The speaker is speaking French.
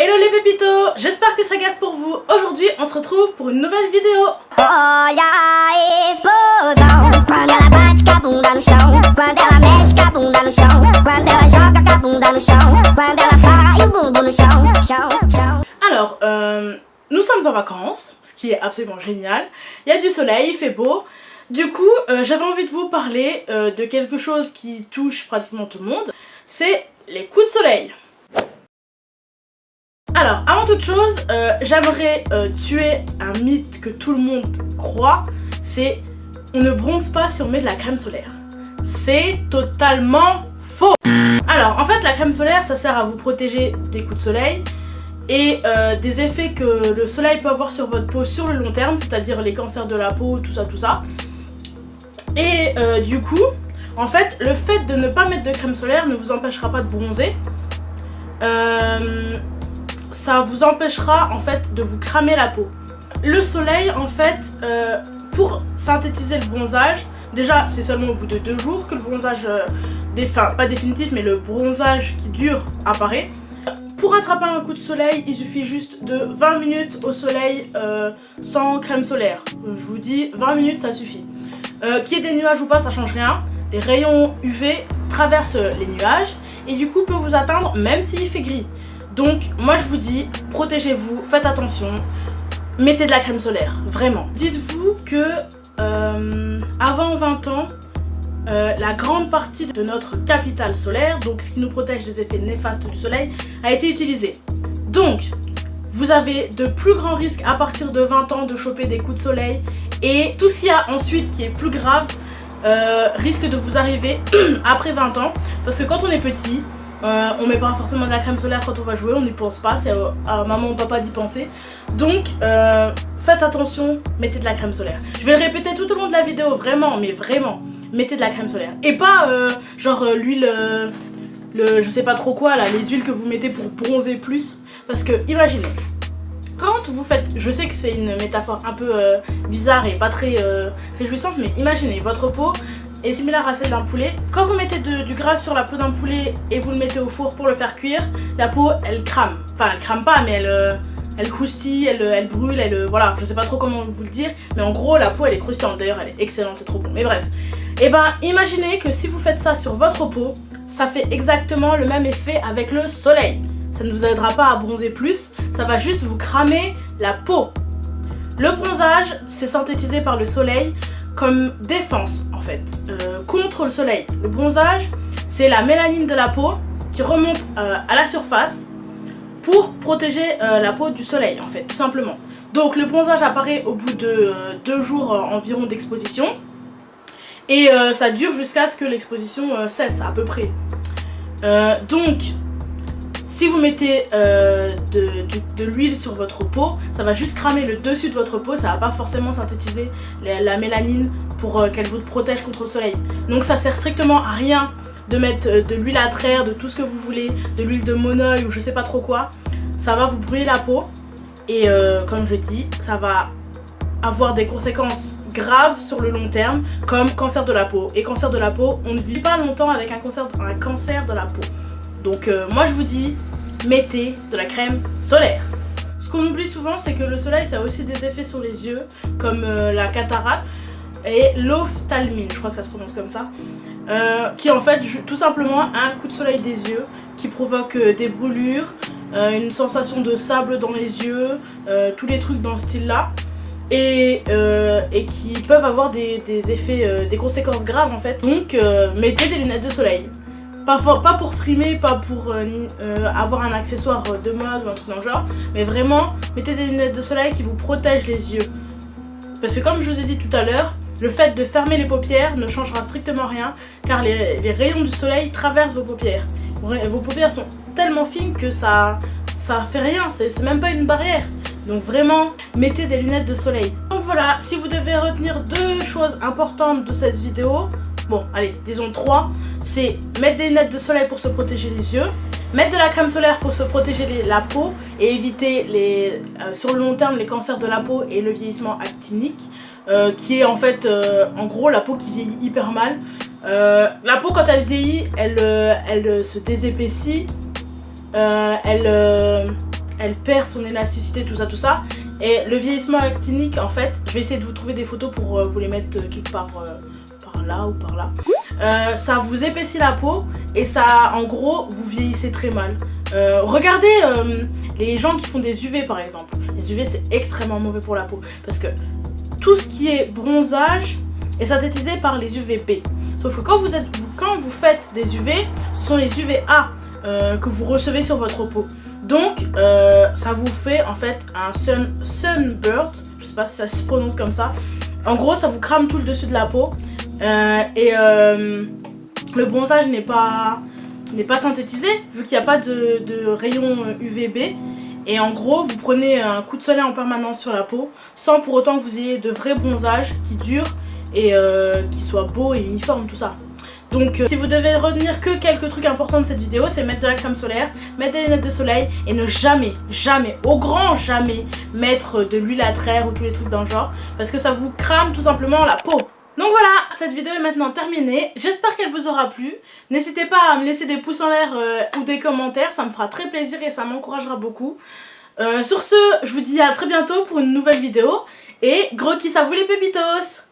Hello les pépitos, j'espère que ça gaze pour vous. Aujourd'hui on se retrouve pour une nouvelle vidéo. Olha a explosão, quando ela bate com a bunda no chão, quando ela mexe com a bunda no chão, quando ela joga com a bunda no chão, quando ela fala e o bumbum no chão, chão, chão. Alors, nous sommes en vacances, ce qui est absolument génial. Il y a du soleil, il fait beau. Du coup, j'avais envie de vous parler de quelque chose qui touche pratiquement tout le monde. C'est les coups de soleil. Alors, avant toute chose, j'aimerais tuer un mythe que tout le monde croit. C'est on ne bronze pas si on met de la crème solaire. C'est totalement faux. Alors, en fait, la crème solaire, ça sert à vous protéger des coups de soleil et des effets que le soleil peut avoir sur votre peau sur le long terme, c'est-à-dire les cancers de la peau, tout ça, tout ça. Et du coup, en fait, le fait de ne pas mettre de crème solaire ne vous empêchera pas de bronzer. Ça vous empêchera en fait de vous cramer la peau. Le soleil, en fait, pour synthétiser le bronzage, déjà c'est seulement au bout de 2 jours que le bronzage, enfin pas définitif, mais le bronzage qui dure apparaît. Pour attraper un coup de soleil, il suffit juste de 20 minutes au soleil sans crème solaire. Je vous dis, 20 minutes ça suffit. Qu'il y ait des nuages ou pas, ça change rien. Les rayons UV traversent les nuages et du coup peuvent vous atteindre même s'il fait gris. Donc moi je vous dis, protégez-vous, faites attention, mettez de la crème solaire, vraiment. Dites-vous que avant 20 ans, la grande partie de notre capital solaire, donc ce qui nous protège des effets néfastes du soleil, a été utilisée. Donc vous avez de plus grands risques à partir de 20 ans de choper des coups de soleil et tout ce qu'il y a ensuite qui est plus grave risque de vous arriver après 20 ans parce que quand on est petit, on met pas forcément de la crème solaire quand on va jouer, on n'y pense pas, c'est à maman ou papa d'y penser. Donc faites attention, mettez de la crème solaire. Je vais le répéter tout au long de la vidéo, vraiment, mais vraiment, mettez de la crème solaire. Et pas genre l'huile, je sais pas trop quoi là, les huiles que vous mettez pour bronzer plus. Parce que imaginez, quand vous faites, je sais que c'est une métaphore un peu bizarre et pas très réjouissante, mais imaginez votre peau est similaire à celle d'un poulet. Quand vous mettez du gras sur la peau d'un poulet et vous le mettez au four pour le faire cuire, la peau elle crame. Enfin elle crame pas, mais elle croustille, elle brûle, voilà, je sais pas trop comment vous le dire, mais en gros la peau elle est croustillante, d'ailleurs elle est excellente, c'est trop bon, mais bref. Et ben imaginez que si vous faites ça sur votre peau, ça fait exactement le même effet avec le soleil. Ça ne vous aidera pas à bronzer plus, ça va juste vous cramer la peau. Le bronzage c'est synthétisé par le soleil comme défense en fait, contre le soleil. Le bronzage, c'est la mélanine de la peau qui remonte à la surface pour protéger la peau du soleil en fait, tout simplement. Donc le bronzage apparaît au bout de 2 jours environ d'exposition et ça dure jusqu'à ce que l'exposition cesse à peu près. Donc si vous mettez de l'huile sur votre peau, ça va juste cramer le dessus de votre peau, ça va pas forcément synthétiser la mélanine pour qu'elle vous protège contre le soleil. Donc ça sert strictement à rien de mettre de l'huile à traire, de tout ce que vous voulez, de l'huile de monoeil ou je sais pas trop quoi. Ça va vous brûler la peau et comme je dis, ça va avoir des conséquences graves sur le long terme comme cancer de la peau. Et cancer de la peau, on ne vit pas longtemps avec un cancer de la peau. Donc moi je vous dis, mettez de la crème solaire. Ce qu'on oublie souvent c'est que le soleil ça a aussi des effets sur les yeux comme la cataracte et l'ophtalmie, je crois que ça se prononce comme ça, qui est en fait tout simplement un coup de soleil des yeux qui provoque des brûlures, une sensation de sable dans les yeux, tous les trucs dans ce style là et qui peuvent avoir des effets, des conséquences graves en fait. Donc mettez des lunettes de soleil. Pas pour frimer, pas pour avoir un accessoire de mode ou un truc dans le genre, mais vraiment mettez des lunettes de soleil qui vous protègent les yeux. Parce que comme je vous ai dit tout à l'heure, le fait de fermer les paupières ne changera strictement rien car les rayons du soleil traversent vos paupières. Vos paupières sont tellement fines que ça fait rien, c'est même pas une barrière. Donc vraiment, mettez des lunettes de soleil. Donc voilà, si vous devez retenir 2 choses importantes de cette vidéo, bon allez, disons 3, c'est mettre des lunettes de soleil pour se protéger les yeux, mettre de la crème solaire pour se protéger la peau et éviter sur le long terme les cancers de la peau et le vieillissement actinique, qui est en fait en gros la peau qui vieillit hyper mal. La peau quand elle vieillit, elle se désépaissit, elle elle perd son élasticité, tout ça. Et le vieillissement actinique, en fait, je vais essayer de vous trouver des photos pour vous les mettre quelque part par là ou par là. Ça vous épaissit la peau et ça, en gros, vous vieillissez très mal. Regardez les gens qui font des UV par exemple. Les UV c'est extrêmement mauvais pour la peau parce que tout ce qui est bronzage est synthétisé par les UVB. Sauf que quand vous faites des UV, ce sont les UVA que vous recevez sur votre peau. Donc ça vous fait en fait un sunburn, je sais pas si ça se prononce comme ça. En gros ça vous crame tout le dessus de la peau le bronzage n'est pas synthétisé vu qu'il n'y a pas de rayon UVB. Et en gros vous prenez un coup de soleil en permanence sur la peau sans pour autant que vous ayez de vrais bronzages qui durent et qui soient beaux et uniformes, tout ça. Donc si vous devez retenir que quelques trucs importants de cette vidéo, c'est mettre de la crème solaire, mettre des lunettes de soleil et ne jamais, au grand jamais, mettre de l'huile à traire ou tous les trucs dans le genre parce que ça vous crame tout simplement la peau. Donc voilà, cette vidéo est maintenant terminée, j'espère qu'elle vous aura plu. N'hésitez pas à me laisser des pouces en l'air ou des commentaires, ça me fera très plaisir et ça m'encouragera beaucoup. Sur ce, je vous dis à très bientôt pour une nouvelle vidéo et gros kiss à vous les pépitos!